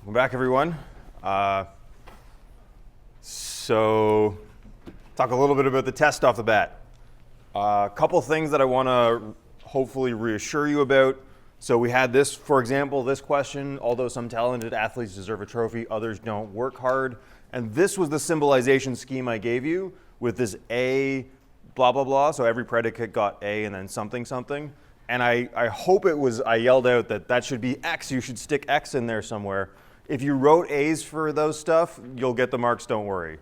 Welcome back, everyone. So, talk a little bit about the test off the bat. A couple things that I want to hopefully reassure you about. So we had this, for example, this question, although some talented athletes deserve a trophy, others don't work hard. And this was the symbolization scheme I gave you with this A, blah, blah, blah. So every predicate got A and then something, something. And I hope it was, I yelled out that that should be X. You should stick X in there somewhere. If you wrote A's for those stuff, you'll get the marks, don't worry.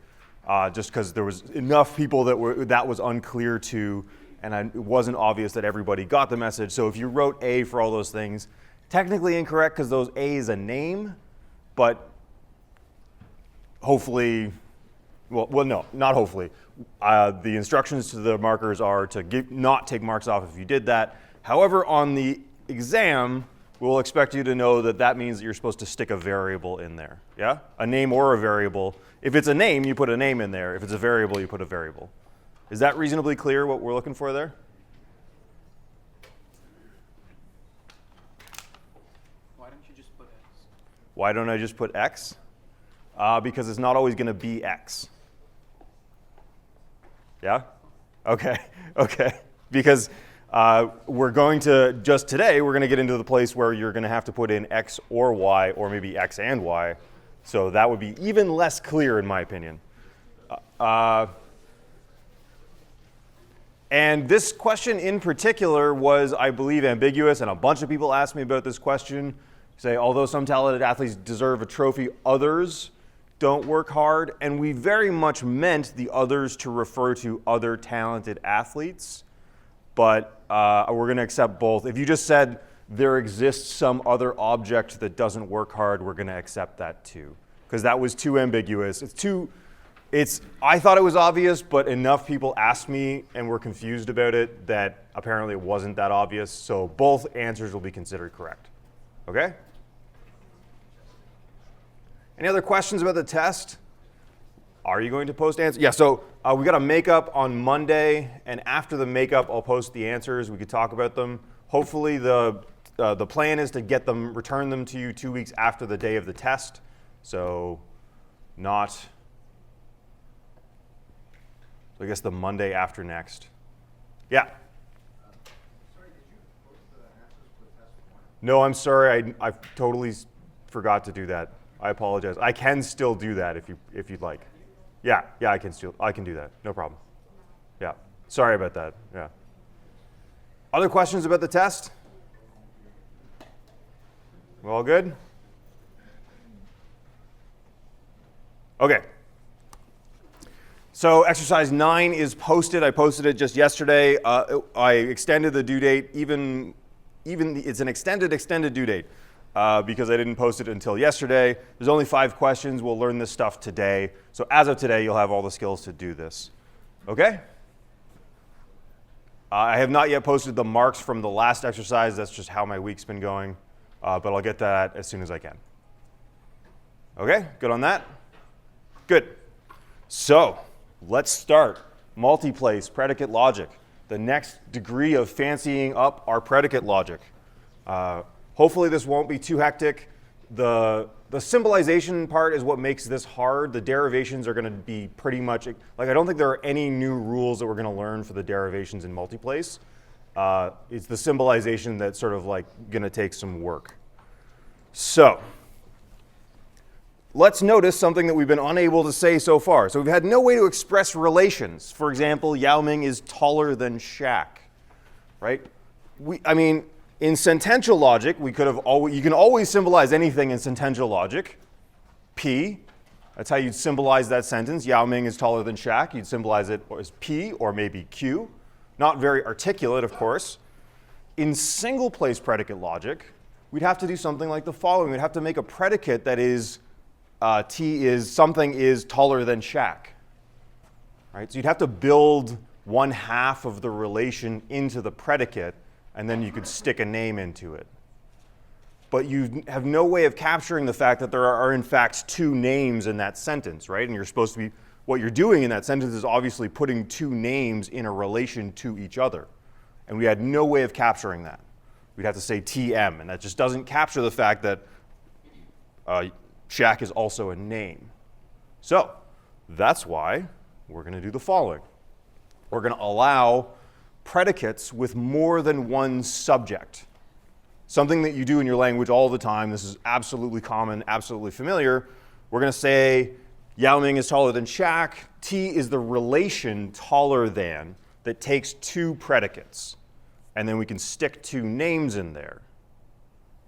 Just because there was enough people that was unclear to, and it wasn't obvious that everybody got the message. So if you wrote A for all those things, technically incorrect because those A is a name, but hopefully, well, no, not hopefully. The instructions to the markers are to not take marks off if you did that. However, on the exam, we'll expect you to know that that means that you're supposed to stick a variable in there, yeah? A name or a variable. If it's a name, you put a name in there. If it's a variable, you put a variable. Is that reasonably clear what we're looking for there? Why don't you just put X? Why don't I just put X? Because it's not always going to be X. Yeah? Okay, okay. Because we're going to, just today, we're going to get into the place where you're going to have to put in X or Y, or maybe X and Y. So that would be even less clear, in my opinion. And this question in particular was, I believe, ambiguous, and a bunch of people asked me about this question. Say, although some talented athletes deserve a trophy, others don't work hard. And we very much meant the others to refer to other talented athletes. But we're going to accept both. If you just said there exists some other object that doesn't work hard, we're going to accept that too. Because that was too ambiguous. I thought it was obvious, but enough people asked me and were confused about it that apparently it wasn't that obvious. So both answers will be considered correct. Okay? Any other questions about the test? Are you going to post answers? Yeah, so we got a makeup on Monday, and after the makeup, I'll post the answers. We could talk about them. Hopefully the plan is to return them to you 2 weeks after the day of the test. So I guess the Monday after next. Yeah? Sorry, did you post the answers for the test form? No, I'm sorry. I totally forgot to do that. I apologize. I can still do that if you'd like. Yeah, I can do that. No problem. Yeah. Sorry about that. Yeah. Other questions about the test? We're all good? Okay. So exercise 9 is posted. I posted it just yesterday. I extended the due date. Even it's an extended due date because I didn't post it until yesterday. There's only 5 questions. We'll learn this stuff today. So as of today, you'll have all the skills to do this. Okay? I have not yet posted the marks from the last exercise. That's just how my week's been going. But I'll get that as soon as I can. Okay? Good on that? Good. So let's start. Multiplace predicate logic, the next degree of fancying up our predicate logic. Hopefully this won't be too hectic. The symbolization part is what makes this hard. The derivations are going to be pretty much, like I don't think there are any new rules that we're going to learn for the derivations in multiplace. It's the symbolization that's sort of like going to take some work. So let's notice something that we've been unable to say so far. So we've had no way to express relations. For example, Yao Ming is taller than SHAQ, right? In sentential logic, you can always symbolize anything in sentential logic. P, that's how you'd symbolize that sentence. Yao Ming is taller than SHAQ. You'd symbolize it as P or maybe Q. Not very articulate, of course. In single place predicate logic, we'd have to do something like the following. We'd have to make a predicate that is T is something is taller than SHAQ. Right? So you'd have to build 1/2 of the relation into the predicate, and then you could stick a name into it. But you have no way of capturing the fact that there are in fact 2 names in that sentence, right? And you're supposed to be, what you're doing in that sentence is obviously putting 2 names in a relation to each other. And we had no way of capturing that. We'd have to say TM, and that just doesn't capture the fact that SHAQ is also a name. So that's why we're going to do the following. We're going to allow predicates with more than one subject. Something that you do in your language all the time. This is absolutely common, absolutely familiar. We're going to say Yao Ming is taller than SHAQ. T is the relation taller than that takes two predicates. And then we can stick two names in there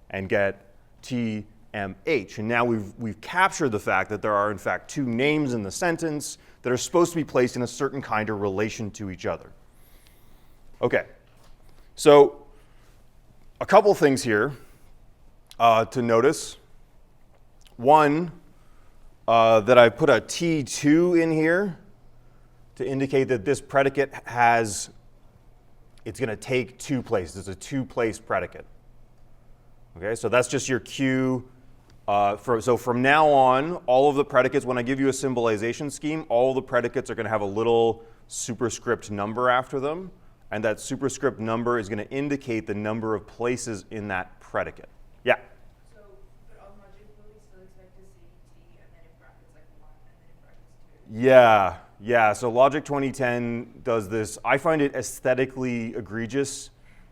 and get TMH. And now we've captured the fact that there are, in fact, two names in the sentence that are supposed to be placed in a certain kind of relation to each other. OK, so a couple things here to notice. One, that I put a T2 in here to indicate that this predicate has, it's going to take two places. It's a two-place predicate. OK, so that's just your cue. So from now on, all of the predicates, when I give you a symbolization scheme, all the predicates are going to have a little superscript number after them. And that superscript number is going to indicate the number of places in that predicate. Yeah? So, but on logic, will we still expect to see T and then in brackets like 1 and then in brackets 2? Yeah. So Logic 2010 does this. I find it aesthetically egregious,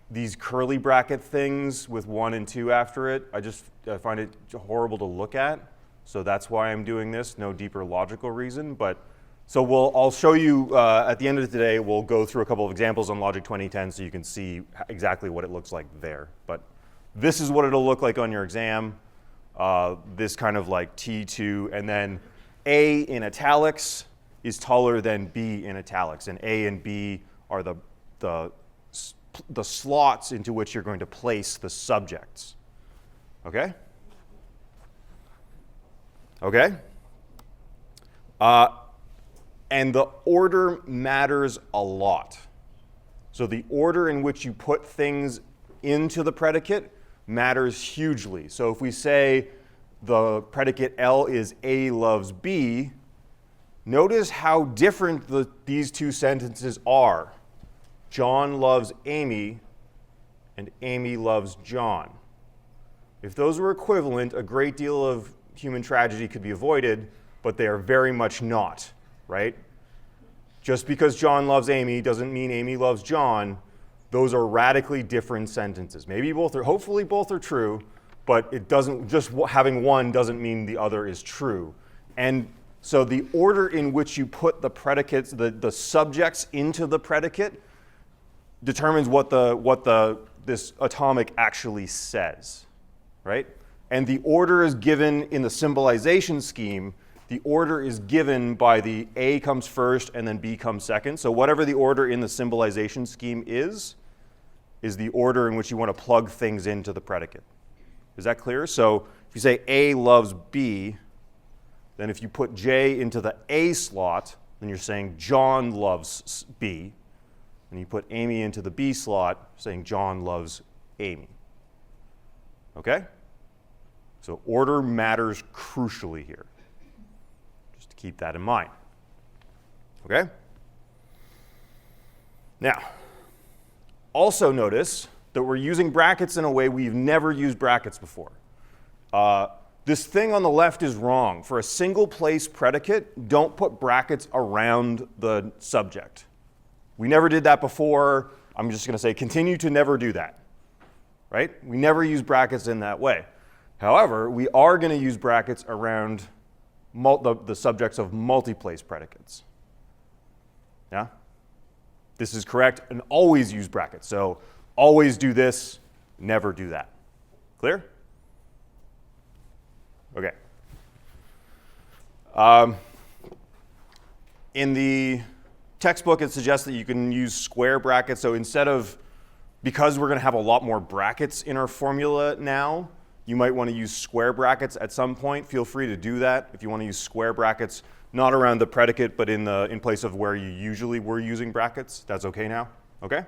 these curly bracket things with 1 and 2 after it. I find it horrible to look at. So that's why I'm doing this. No deeper logical reason. But so I'll show you at the end of today, we'll go through a couple of examples on Logic 2010 so you can see exactly what it looks like there. But this is what it'll look like on your exam. This kind of like T2, and then A in italics is taller than B in italics. And A and B are the slots into which you're going to place the subjects. OK? OK? And the order matters a lot. So the order in which you put things into the predicate matters hugely. So if we say the predicate L is A loves B, notice how different these two sentences are. John loves Amy, and Amy loves John. If those were equivalent, a great deal of human tragedy could be avoided, but they are very much not. Right? Just because John loves Amy doesn't mean Amy loves John. Those are radically different sentences. Maybe both are, hopefully both are true, but it doesn't, just having one doesn't mean the other is true. And so the order in which you put the predicates, the subjects into the predicate determines what this atomic actually says, right? And the order is given in the symbolization scheme. The order is given by the A comes first and then B comes second. So whatever the order in the symbolization scheme is the order in which you want to plug things into the predicate. Is that clear? So if you say A loves B, then if you put J into the A slot, then you're saying John loves B. And you put Amy into the B slot, saying John loves Amy. OK? So order matters crucially here. Keep that in mind. OK? Now, also notice that we're using brackets in a way we've never used brackets before. This thing on the left is wrong. For a single place predicate, don't put brackets around the subject. We never did that before. I'm just going to say continue to never do that. Right? We never use brackets in that way. However, we are going to use brackets around the subjects of multi-place predicates. Yeah? This is correct, and always use brackets. So always do this, never do that. Clear? OK. In the textbook, it suggests that you can use square brackets. So instead of, because we're going to have a lot more brackets in our formula now, you might want to use square brackets at some point. Feel free to do that if you want to use square brackets, not around the predicate, but in place of where you usually were using brackets. That's OK now? OK?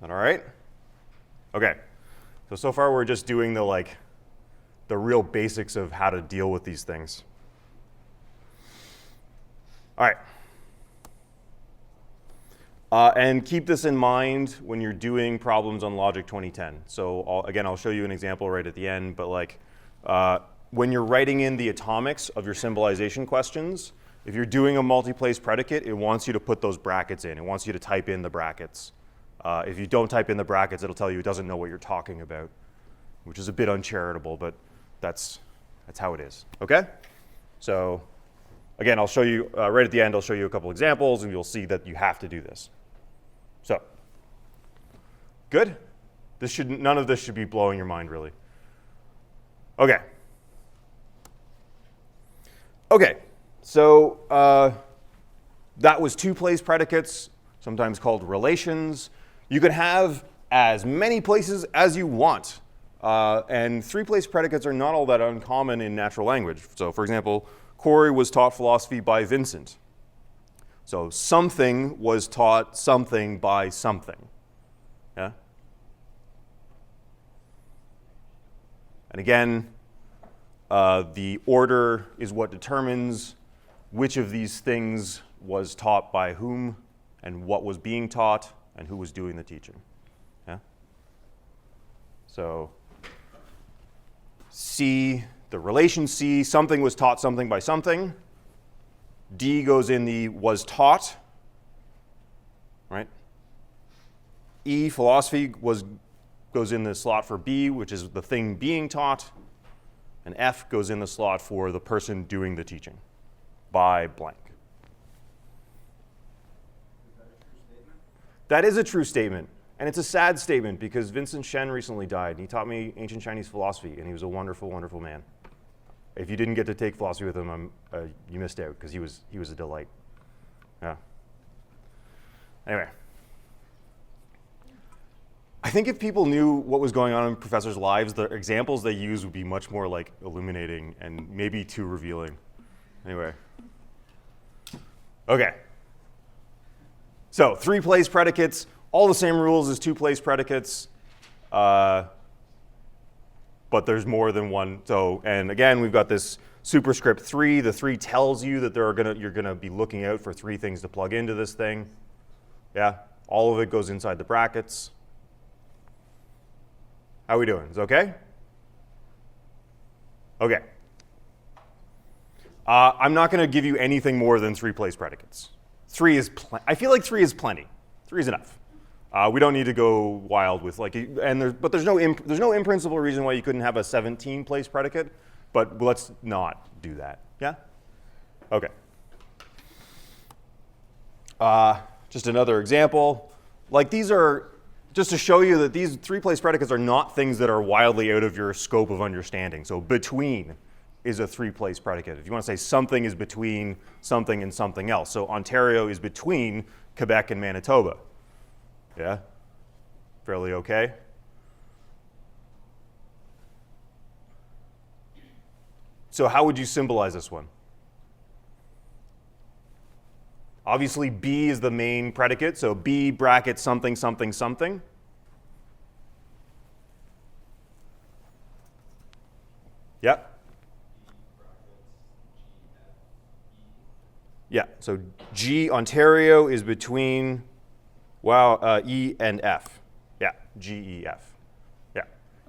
All right? OK. So far, we're just doing the real basics of how to deal with these things. All right. And keep this in mind when you're doing problems on Logic 2010. So again, I'll show you an example right at the end, but When you're writing in the atomics of your symbolization questions, if you're doing a multi-place predicate, it wants you to put those brackets in. It wants you to type in the brackets. If you don't type in the brackets, it'll tell you it doesn't know what you're talking about, which is a bit uncharitable, but that's how it is. Okay? So again, I'll show you, right at the end, I'll show you a couple examples, and you'll see that you have to do this. So, good? None of this should be blowing your mind, really. Okay. Okay, so that was two-place predicates, sometimes called relations. You could have as many places as you want. And three-place predicates are not all that uncommon in natural language. So for example, Corey was taught philosophy by Vincent. So something was taught something by something. Yeah? And again, the order is what determines which of these things was taught by whom and what was being taught and who was doing the teaching. Yeah? So C, the relation C, something was taught something by something. D goes in the was taught, right? E, philosophy, goes in the slot for B, which is the thing being taught. And F goes in the slot for the person doing the teaching by blank. Is that a true statement? That is a true statement. And it's a sad statement because Vincent Shen recently died. He taught me ancient Chinese philosophy, and he was a wonderful, wonderful man. If you didn't get to take philosophy with him, you missed out because he was a delight. Yeah. Anyway. I think if people knew what was going on in professors' lives, the examples they use would be much more like illuminating and maybe too revealing. Anyway. Okay. So three-place predicates, all the same rules as two-place predicates, but there's more than one. So, and again, we've got this superscript 3. The 3 tells you that you're gonna be looking out for 3 things to plug into this thing. Yeah, all of it goes inside the brackets. How are we doing? Is it okay? Okay. I'm not going to give you anything more than 3-place predicates. 3 is I feel like 3 is plenty. 3 is enough. We don't need to go wild with but there's no in-principle reason why you couldn't have a 17-place predicate. But let's not do that. Yeah. Okay. Just another example. Like these are. Just to show you that these 3-place predicates are not things that are wildly out of your scope of understanding. So between is a 3-place predicate. If you want to say something is between something and something else. So Ontario is between Quebec and Manitoba. Yeah? Fairly okay? So how would you symbolize this one? Obviously, B is the main predicate, so B bracket something, something, something. Yep. Yeah, so G, Ontario, is between, E and F. Yeah, G, E, F. Yeah.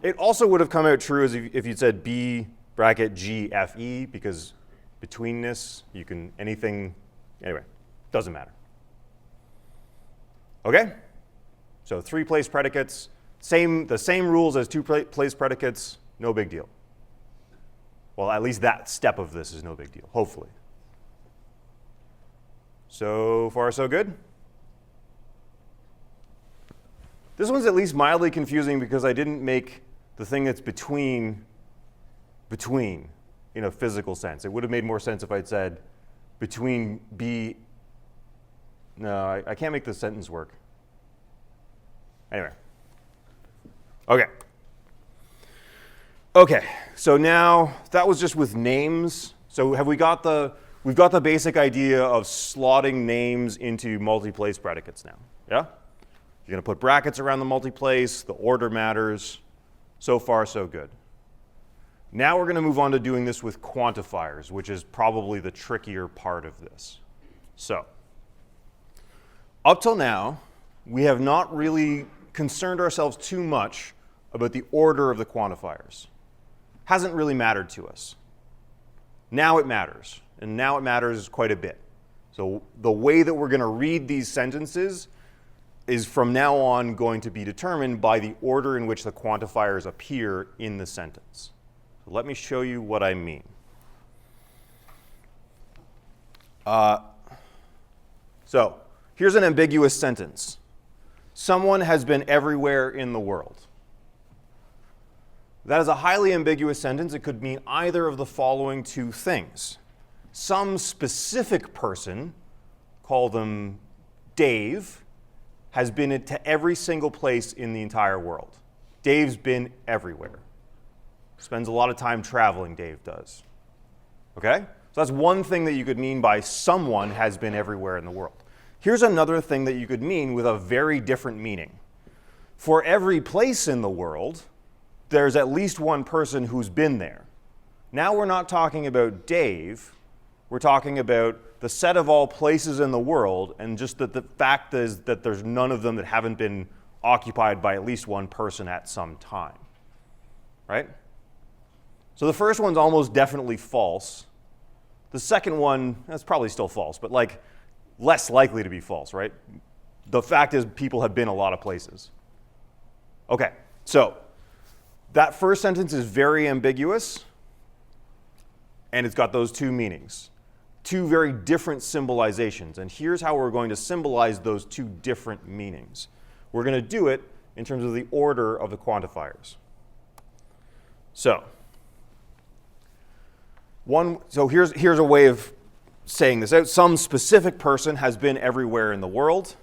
It also would have come out true as if you'd said B bracket G, F, E, because betweenness, you can, anything, anyway. Doesn't matter. Okay? So 3-place predicates, the same rules as 2-place predicates, no big deal. Well, at least that step of this is no big deal, hopefully. So far, so good? This one's at least mildly confusing because I didn't make the thing that's between in a physical sense. It would have made more sense if I'd said between B. No, I can't make this sentence work. Anyway. Okay. Okay, so now that was just with names. So we've got the basic idea of slotting names into multi-place predicates now. Yeah? You're going to put brackets around the multi-place. The order matters. So far, so good. Now we're going to move on to doing this with quantifiers, which is probably the trickier part of this. So, up till now, we have not really concerned ourselves too much about the order of the quantifiers. hasn't really mattered to us. Now it matters, and now it matters quite a bit. So the way that we're going to read these sentences is from now on going to be determined by the order in which the quantifiers appear in the sentence. So let me show you what I mean. So here's an ambiguous sentence. Someone has been everywhere in the world. That is a highly ambiguous sentence. It could mean either of the following two things. Some specific person, call them Dave, has been to every single place in the entire world. Dave's been everywhere. Spends a lot of time traveling, Dave does. Okay? So that's one thing that you could mean by someone has been everywhere in the world. Here's another thing that you could mean with a very different meaning. For every place in the world, there's at least one person who's been there. Now we're not talking about Dave. We're talking about the set of all places in the world, and just that the fact is that there's none of them that haven't been occupied by at least one person at some time. Right? So the first one's almost definitely false. The second one, that's probably still false, but like less likely to be false, right? The fact is people have been a lot of places. Okay, so that first sentence is very ambiguous, and it's got those two meanings. Two very different symbolizations, and here's how we're going to symbolize those two different meanings. We're going to do it in terms of the order of the quantifiers. So here's a way of saying this out. Some specific person has been everywhere in the world,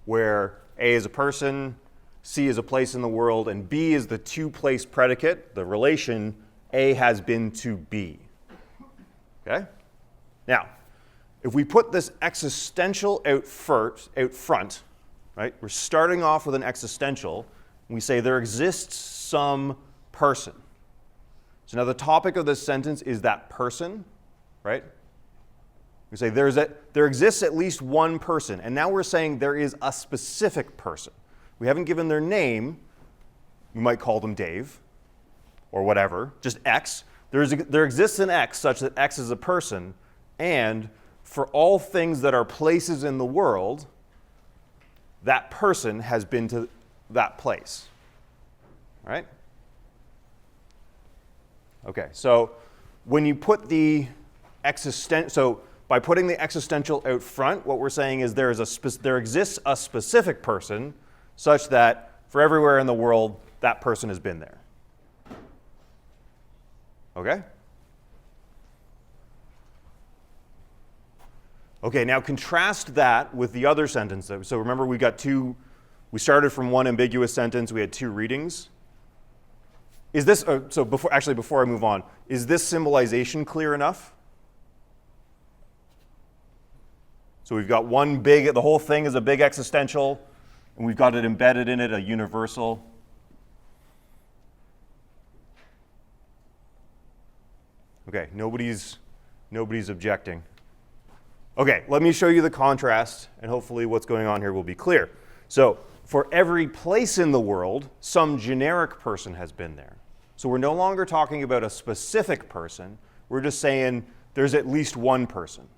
where A is a person, C is a place in the world, and B is the two-place predicate, the relation A has been to B. Okay? Now, if we put this existential out front, right? We're starting off with an existential, and we say there exists some person. So now the topic of this sentence is that person, right? We say there exists at least one person, and now we're saying there is a specific person. We haven't given their name. We might call them Dave or whatever, just X. There exists an X such that X is a person, and for all things that are places in the world, that person has been to that place. All right? Okay, so when you put the by putting the existential out front, what we're saying is there exists a specific person such that for everywhere in the world, that person has been there. Okay? Okay, now contrast that with the other sentence. So remember we started from one ambiguous sentence, we had two readings. Is this, before I move on, is this symbolization clear enough? So we've got the whole thing is a big existential, and we've got it embedded in it, a universal. Okay, nobody's objecting. Okay, let me show you the contrast, and hopefully what's going on here will be clear. So for every place in the world, some generic person has been there. So we're no longer talking about a specific person. We're just saying there's at least one person.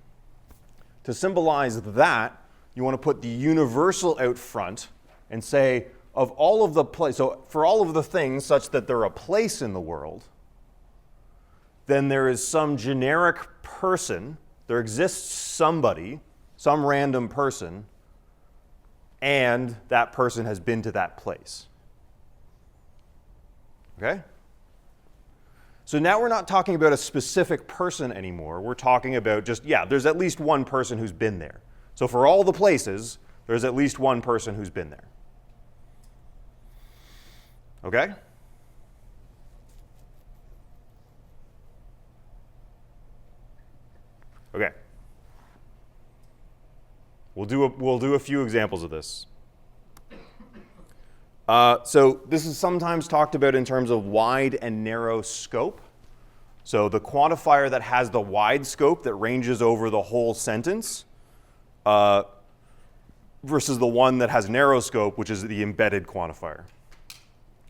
To symbolize that, you want to put the universal out front and say, of all of the so for all of the things such that they're a place in the world, then there is some generic person, there exists somebody, some random person, and that person has been to that place. Okay? So now we're not talking about a specific person anymore. We're talking about there's at least one person who's been there. So for all the places, there's at least one person who's been there. Okay? Okay. We'll do a few examples of this. So this is sometimes talked about in terms of wide and narrow scope. So the quantifier that has the wide scope that ranges over the whole sentence versus the one that has narrow scope, which is the embedded quantifier.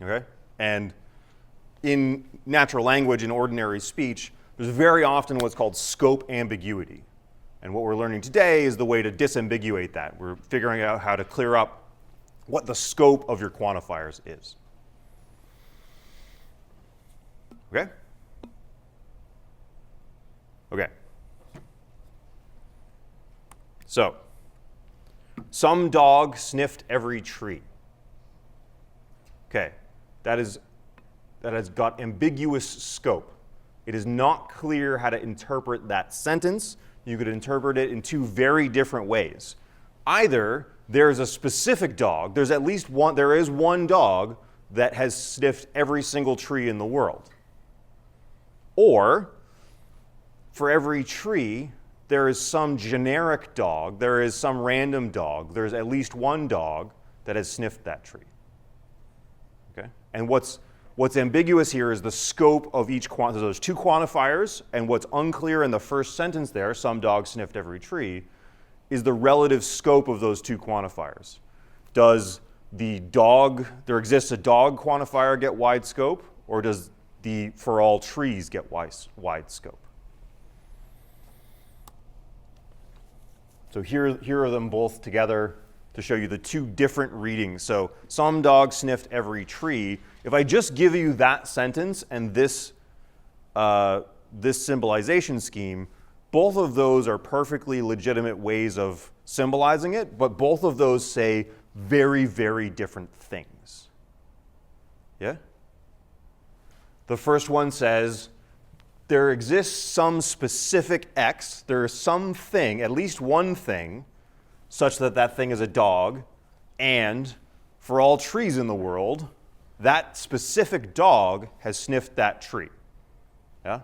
Okay? And in natural language, in ordinary speech, there's very often what's called scope ambiguity. And what we're learning today is the way to disambiguate that. We're figuring out how to clear up what the scope of your quantifiers is. Okay? Okay. So, some dog sniffed every tree. Okay, that has got ambiguous scope. It is not clear how to interpret that sentence. You could interpret it in two very different ways. Either there's a specific dog, there is one dog that has sniffed every single tree in the world. Or, for every tree, there is some generic dog, there is some random dog, there's at least one dog that has sniffed that tree. Okay? And what's ambiguous here is the scope of each quantifier. So there's two quantifiers, and what's unclear in the first sentence there, some dog sniffed every tree, is the relative scope of those two quantifiers. Does there exists a dog quantifier get wide scope, or does the for all trees get wide scope? So here are them both together to show you the two different readings. So some dog sniffed every tree. If I just give you that sentence and this symbolization scheme, both of those are perfectly legitimate ways of symbolizing it, but both of those say very, very different things. Yeah? The first one says, there exists some specific X, there is something, at least one thing, such that that thing is a dog, and for all trees in the world, that specific dog has sniffed that tree. Yeah?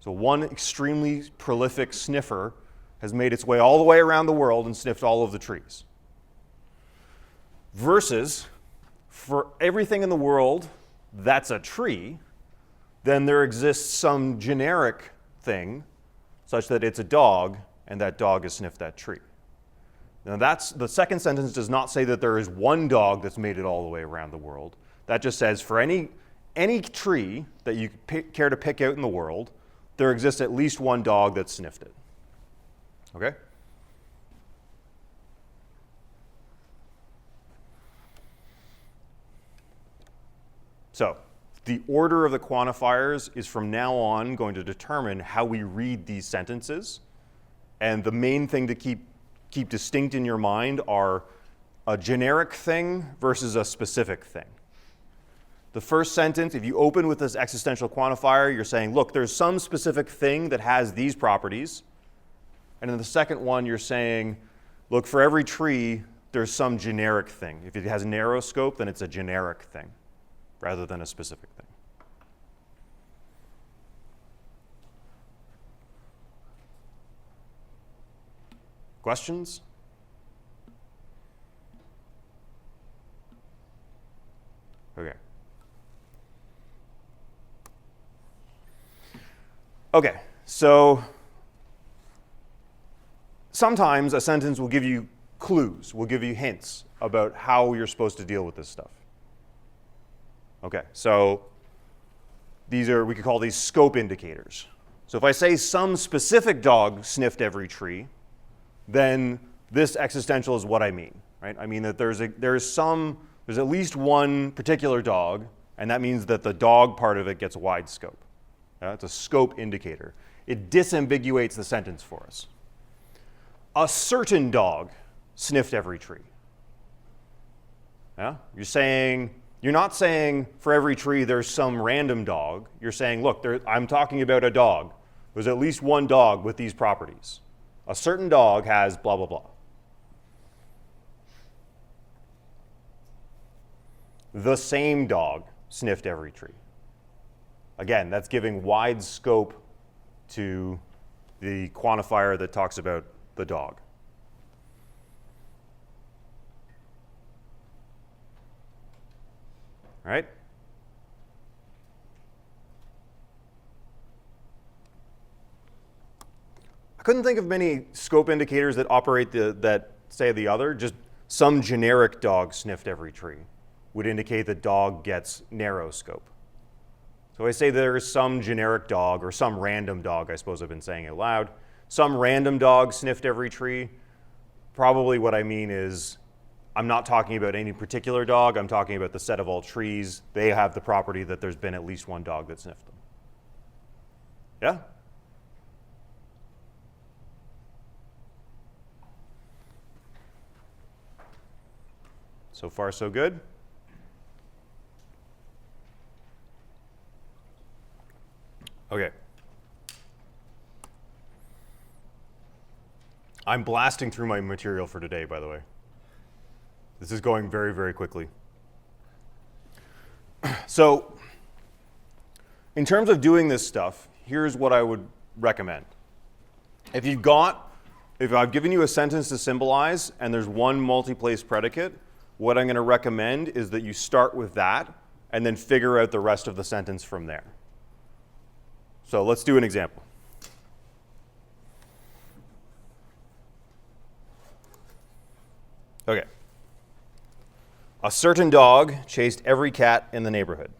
So one extremely prolific sniffer has made its way all the way around the world and sniffed all of the trees. Versus, for everything in the world that's a tree, then there exists some generic thing such that it's a dog, and that dog has sniffed that tree. Now the second sentence does not say that there is one dog that's made it all the way around the world. That just says for any tree that you care to pick out in the world, there exists at least one dog that sniffed it. Okay? So, the order of the quantifiers is from now on going to determine how we read these sentences. And the main thing to keep distinct in your mind are a generic thing versus a specific thing. The first sentence, if you open with this existential quantifier, you're saying, look, there's some specific thing that has these properties. And in the second one, you're saying, look, for every tree, there's some generic thing. If it has a narrow scope, then it's a generic thing rather than a specific thing. Questions? Okay. Okay, so sometimes a sentence will give you clues, will give you hints about how you're supposed to deal with this stuff. Okay, so we could call these scope indicators. So if I say some specific dog sniffed every tree, then this existential is what I mean, right? I mean that there's at least one particular dog, and that means that the dog part of it gets a wide scope. It's a scope indicator. It disambiguates the sentence for us. A certain dog sniffed every tree. Yeah? You're not saying for every tree there's some random dog. You're saying, look, I'm talking about a dog. There's at least one dog with these properties. A certain dog has blah, blah, blah. The same dog sniffed every tree. Again, that's giving wide scope to the quantifier that talks about the dog. All right? I couldn't think of many scope indicators that operate that say the other. Just some generic dog sniffed every tree would indicate the dog gets narrow scope. So I say there is some generic dog, or some random dog, I suppose I've been saying out loud. Some random dog sniffed every tree. Probably what I mean is I'm not talking about any particular dog. I'm talking about the set of all trees. They have the property that there's been at least one dog that sniffed them. Yeah? So far, so good. Okay. I'm blasting through my material for today, by the way. This is going very, very quickly. So, in terms of doing this stuff, here's what I would recommend. If I've given you a sentence to symbolize and there's one multi-place predicate, what I'm going to recommend is that you start with that and then figure out the rest of the sentence from there. So let's do an example. Okay. A certain dog chased every cat in the neighborhood.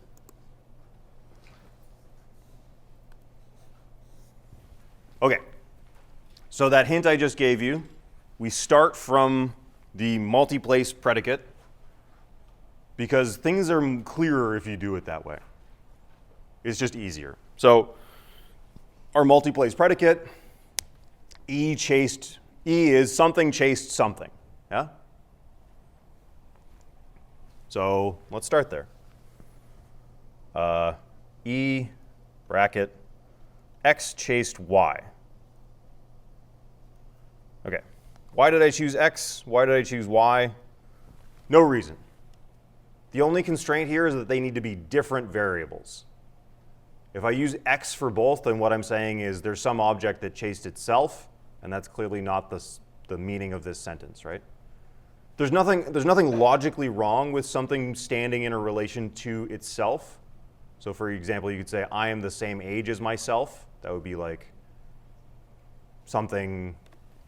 Okay. So that hint I just gave you, we start from the multi-place predicate because things are clearer if you do it that way. It's just easier. So our multi-place predicate, E is something chased something. Yeah? So let's start there. E bracket X chased Y. Okay. Why did I choose X? Why did I choose Y? No reason. The only constraint here is that they need to be different variables. If I use X for both, then what I'm saying is there's some object that chased itself, and that's clearly not the meaning of this sentence, right? There's nothing logically wrong with something standing in a relation to itself. So for example, you could say, I am the same age as myself. That would be like something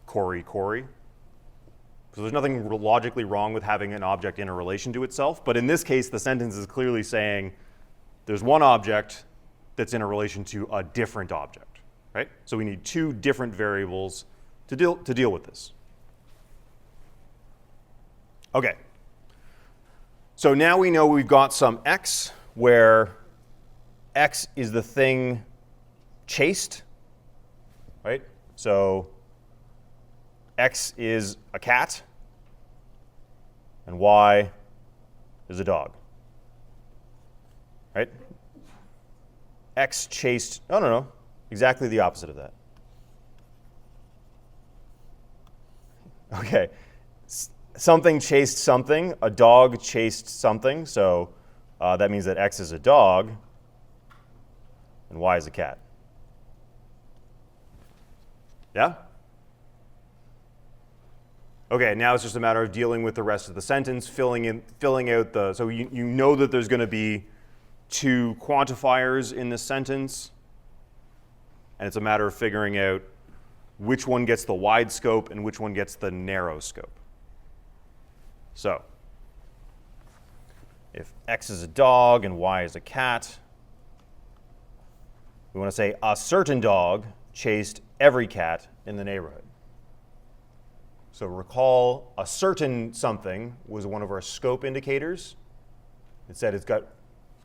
Corey. So there's nothing logically wrong with having an object in a relation to itself. But in this case, the sentence is clearly saying there's one object that's in a relation to a different object, right? So we need two different variables to deal with this. Okay. So now we know we've got some X where X is the thing chased, right? So X is a cat, and Y is a dog, right? X chased, no, exactly the opposite of that. Okay, something chased something, a dog chased something, so that means that X is a dog, and Y is a cat. Yeah? Okay, now it's just a matter of dealing with the rest of the sentence, filling out the, so you know that there's going to be two quantifiers in this sentence, and it's a matter of figuring out which one gets the wide scope and which one gets the narrow scope. So, if X is a dog and Y is a cat, we want to say a certain dog chased every cat in the neighborhood. So recall a certain something was one of our scope indicators. It said it's got,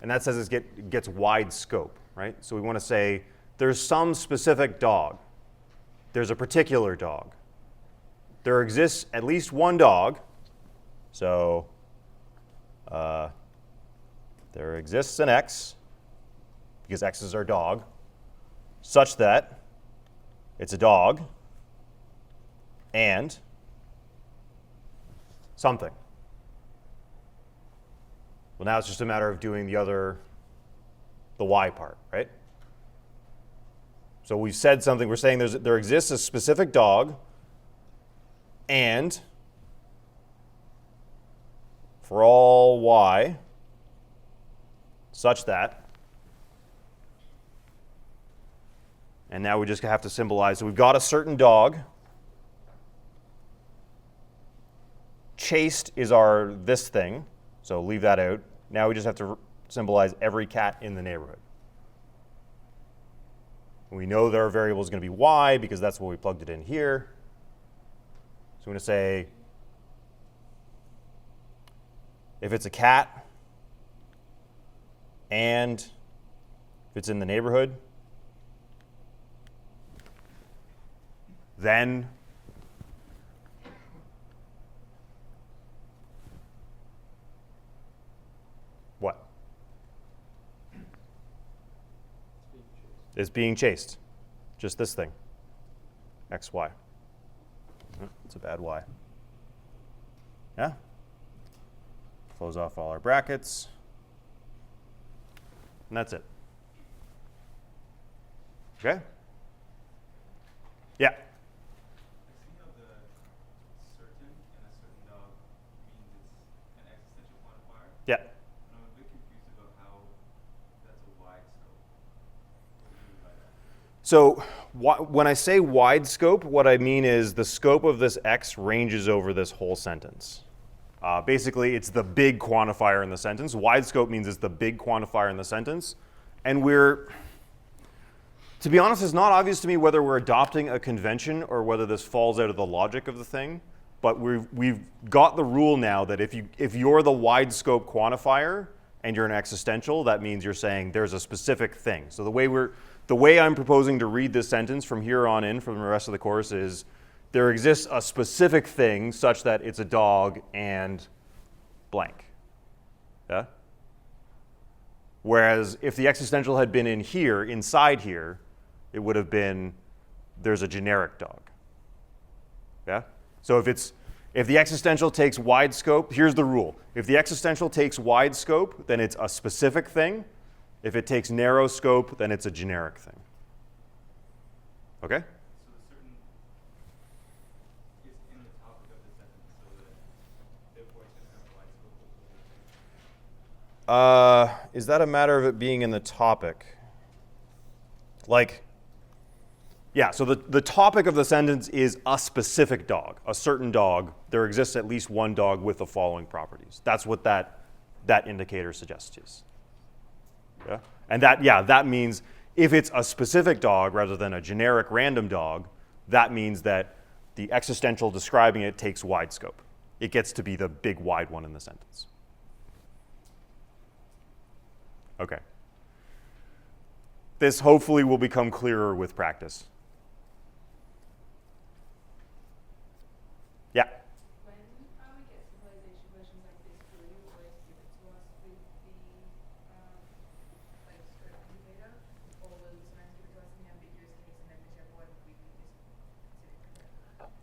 and that says it gets wide scope, right? So we want to say there's some specific dog. There's a particular dog. There exists at least one dog. So there exists an X, because X is our dog, such that it's a dog and something. Well, now it's just a matter of doing the Y part, right? So we've said something, we're saying there exists a specific dog and for all Y such that, and now we just have to symbolize, so we've got a certain dog, chased is our this thing, so leave that out. Now we just have to symbolize every cat in the neighborhood. We know that our variable is going to be y because that's what we plugged it in here. So I'm going to say if it's a cat and if it's in the neighborhood, then what? Is being chased. Just this thing. X, Y. It's a bad Y. Yeah? Close off all our brackets. And that's it. Okay? Yeah? I see how the certain and a certain dog means it's an existential quantifier. Yeah. And I'm a bit confused about how that's a wide scope. What do you mean by that? So when I say wide scope, what I mean is the scope of this X ranges over this whole sentence. Basically, it's the big quantifier in the sentence. Wide scope means it's the big quantifier in the sentence. And to be honest, it's not obvious to me whether we're adopting a convention or whether this falls out of the logic of the thing. But we've got the rule now that if you're the wide scope quantifier and you're an existential, that means you're saying there's a specific thing. So the way I'm proposing to read this sentence from here on in for the rest of the course is there exists a specific thing such that it's a dog and blank. Yeah? Whereas if the existential had been in here, inside here, it would have been there's a generic dog. Yeah? So if the existential takes wide scope, here's the rule. If the existential takes wide scope, then it's a specific thing. If it takes narrow scope, then it's a generic thing. Okay? So the certain is in the topic of the sentence, so that therefore it's going to have a wide scope of the whole thing. Is that a matter of it being in the topic? Like, yeah, so the topic of the sentence is a specific dog, a certain dog. There exists at least one dog with the following properties. That's what that indicator suggests is. Yeah? And that means if it's a specific dog rather than a generic random dog, that means that the existential describing it takes wide scope. It gets to be the big wide one in the sentence. Okay. This hopefully will become clearer with practice. Yeah? When we get symbolization versions like this, will you always give it to us with the like script indicator, or will you sometimes give it to us in the ambiguous case and then whichever one we use consider?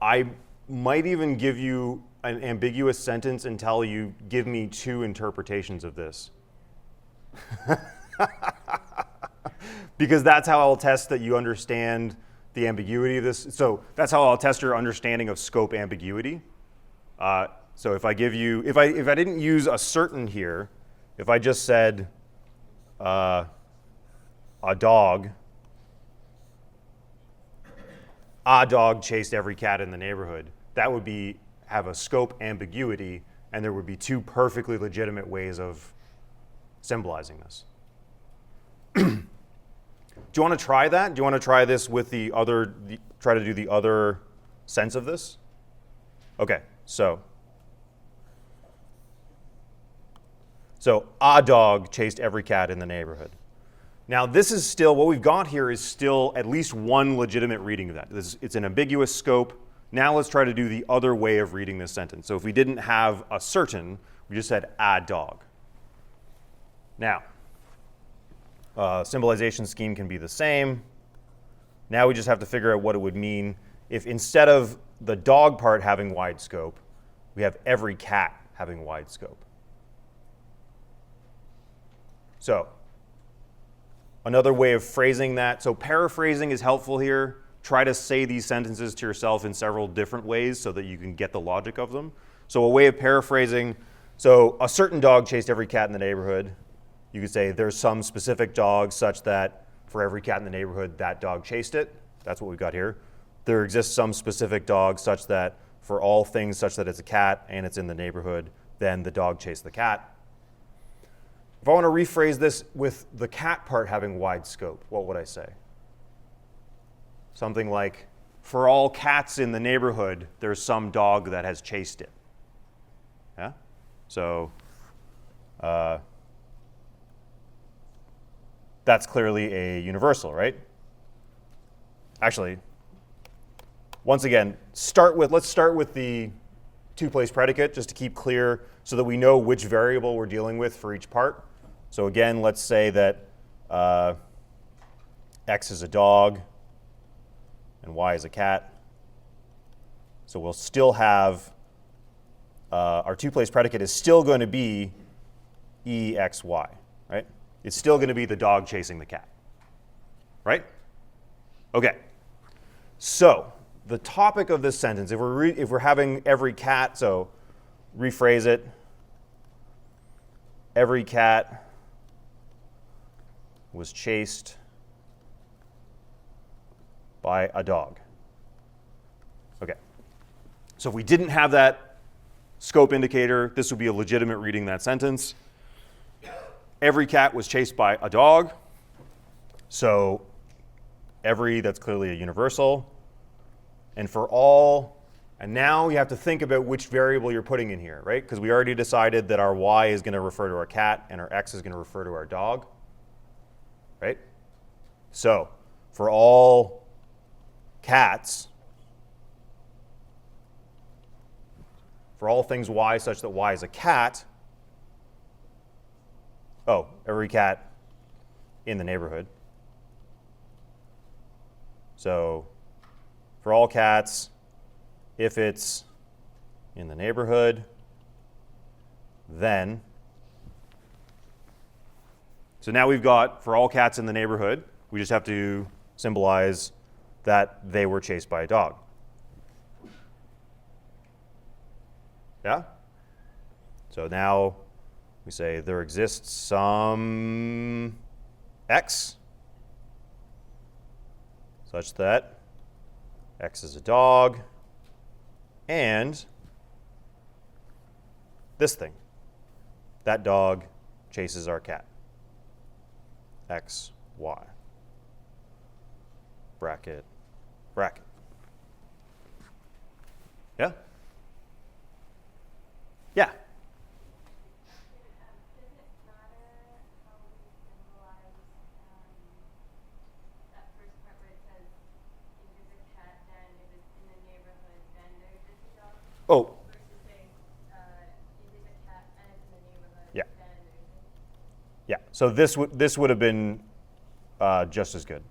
I might even give you an ambiguous sentence until you give me two interpretations of this. Because that's how I'll test that you understand the ambiguity of this. So that's how I'll test your understanding of scope ambiguity. So if I give you, if I didn't use a certain here, if I just said a dog chased every cat in the neighborhood, that would have a scope ambiguity, and there would be two perfectly legitimate ways of symbolizing this. Do you want to try that? Do you want to try this with try to do the other sense of this? Okay, so a dog chased every cat in the neighborhood. Now this is still, what we've got here is still at least one legitimate reading of that. It's an ambiguous scope. Now let's try to do the other way of reading this sentence. So if we didn't have a certain, we just said a dog. Now, symbolization scheme can be the same. Now we just have to figure out what it would mean if instead of the dog part having wide scope, we have every cat having wide scope. So another way of phrasing that, so paraphrasing is helpful here. Try to say these sentences to yourself in several different ways so that you can get the logic of them. So a way of paraphrasing, so a certain dog chased every cat in the neighborhood. You could say there's some specific dog such that for every cat in the neighborhood, that dog chased it. That's what we've got here. There exists some specific dog such that for all things such that it's a cat and it's in the neighborhood, then the dog chased the cat. If I want to rephrase this with the cat part having wide scope, what would I say? something like, for all cats in the neighborhood, there's some dog that has chased it. Yeah? So that's clearly a universal, right? Actually, once again, let's start with the two-place predicate just to keep clear so that we know which variable we're dealing with for each part. So again, let's say that X is a dog and Y is a cat. So we'll still have our two-place predicate is still going to be EXY, right? It's still going to be the dog chasing the cat, right? Okay. So the topic of this sentence, if we're having every cat, so rephrase it. Every cat was chased by a dog. Okay. So if we didn't have that scope indicator, this would be a legitimate reading of that sentence. Every cat was chased by a dog. So every, that's clearly a universal. And for all, and now you have to think about which variable you're putting in here, right? Because we already decided that our Y is going to refer to our cat and our X is going to refer to our dog, right? So for all cats, for all things Y such that Y is a cat, every cat in the neighborhood. So for all cats, if it's in the neighborhood, then, so now we've got, for all cats in the neighborhood, we just have to symbolize that they were chased by a dog. Yeah? So now we say there exists some X such that X is a dog and this thing. That dog chases our cat. X, Y. Bracket, bracket. Yeah? Yeah. Does it matter how we symbolize that first part where it says if it's a cat, then if it's in the neighborhood, then there exists a dog? Oh. Versus saying if it's a cat and it's in the neighborhood, Yeah. then there exists. Yeah. So this would have been just as good.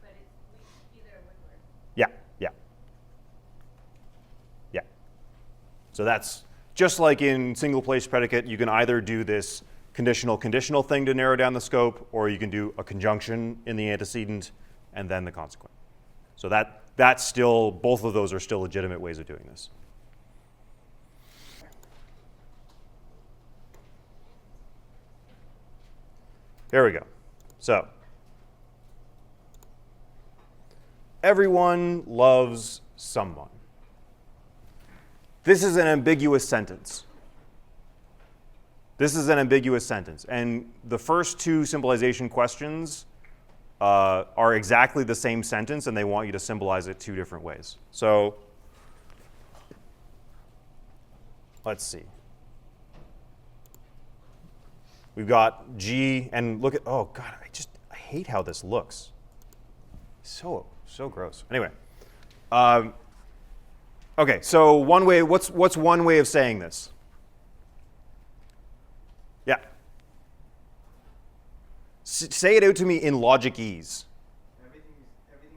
But either would work. Yeah. Yeah. Yeah. So that's just like in single place predicate, you can either do this conditional thing to narrow down the scope, or you can do a conjunction in the antecedent and then the consequent. So that's still, both of those are still legitimate ways of doing this. There we go. So everyone loves someone. This is an ambiguous sentence. This is an ambiguous sentence. And the first two symbolization questions are exactly the same sentence, and they want you to symbolize it two different ways. So let's see. We've got G, and look at, oh God, I hate how this looks. So gross. Anyway. Okay, so one way, what's one way of saying this? Yeah. Say it out to me in logic ease. Everything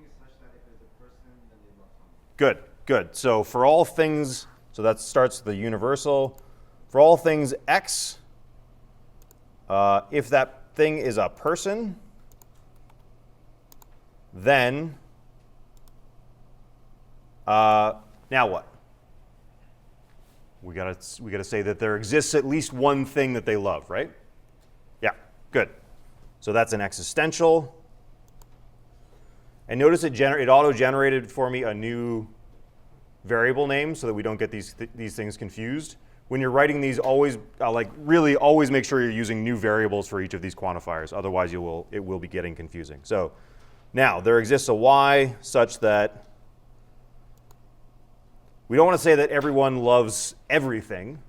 is such that if there's a person, then they love someone. Good. So for all things, so that starts with the universal. For all things X, if that thing is a person, then now what? We gotta say that there exists at least one thing that they love, right? Yeah, good. So that's an existential. And notice it auto-generated for me a new variable name so that we don't get these things confused. When you're writing these, always really always make sure you're using new variables for each of these quantifiers. Otherwise, it will be getting confusing. So Now, there exists a y such that we don't want to say that everyone loves everything.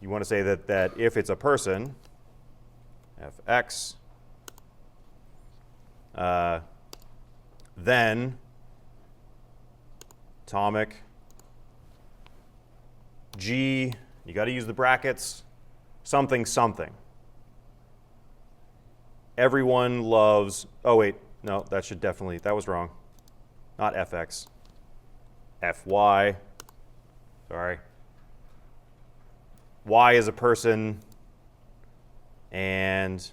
You want to say that if it's a person, fx, then atomic G, you got to use the brackets, something, something. Everyone loves, oh wait, no, that should definitely, that was wrong. Not fx, fy, sorry. Y is a person, and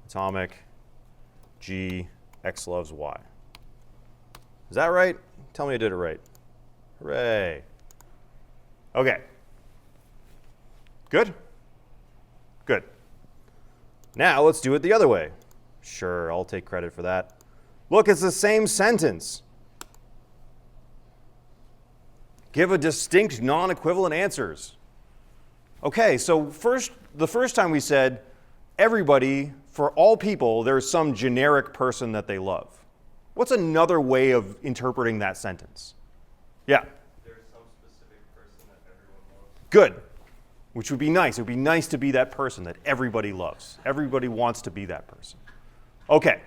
atomic G, x loves y. Is that right? Tell me I did it right. Hooray. Okay. Good? Good. Now let's do it the other way. Sure, I'll take credit for that. Look, it's the same sentence. Give a distinct non-equivalent answers. Okay, so the first time we said everybody, for all people, there's some generic person that they love. What's another way of interpreting that sentence? Yeah? There's some specific person that everyone loves. Good. Which would be nice. It would be nice to be that person that everybody loves. Everybody wants to be that person. Okay,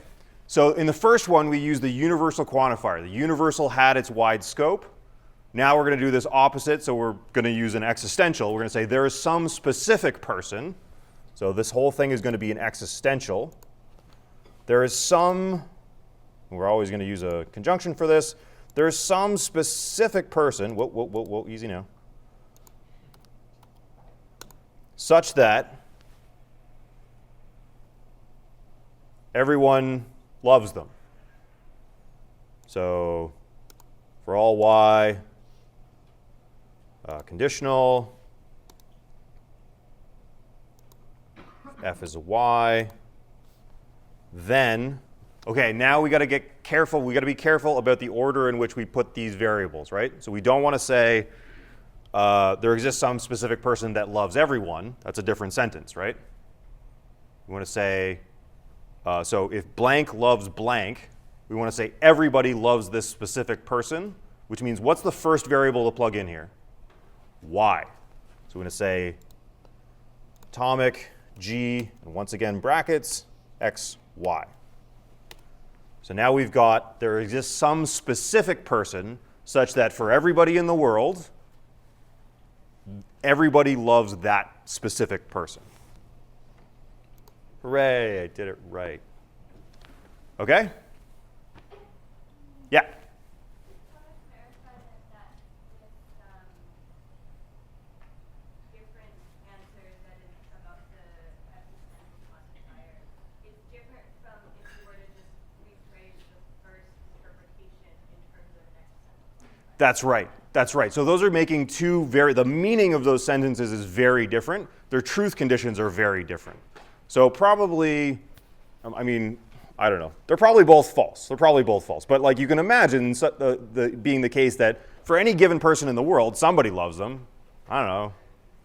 so in the first one, we used the universal quantifier. The universal had its wide scope. Now we're going to do this opposite, so we're going to use an existential. We're going to say there is some specific person. So this whole thing is going to be an existential. There is some, we're always going to use a conjunction for this. There is some specific person, whoa, easy now, such that everyone loves them. So for all y, conditional, f is a y, then, okay, now we got to get careful. We got to be careful about the order in which we put these variables, right? So we don't want to say there exists some specific person that loves everyone. That's a different sentence, right? We want to say, so if blank loves blank, we want to say everybody loves this specific person, which means what's the first variable to plug in here? Y. So we're going to say atomic G, and once again brackets, x, y. So now we've got, there exists some specific person such that for everybody in the world, everybody loves that specific person. Hooray, I did it right. Okay? Yeah? I want to clarify that with different answers that is about the existential quantifier, it's different from if you were to just rephrase the first interpretation in terms of an existential quantifier. That's right. That's right. So those are making the meaning of those sentences is very different. Their truth conditions are very different. So probably, I don't know. They're probably both false. They're probably both false. But like you can imagine being the case that for any given person in the world, somebody loves them. I don't know,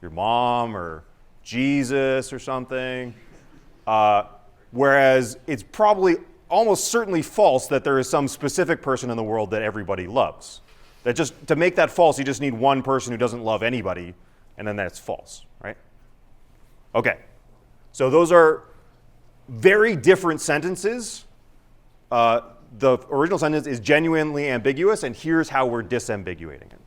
your mom or Jesus or something. Whereas it's probably almost certainly false that there is some specific person in the world that everybody loves. That just to make that false, you just need one person who doesn't love anybody, and then that's false, right? Okay. So those are very different sentences. The original sentence is genuinely ambiguous, and here's how we're disambiguating it.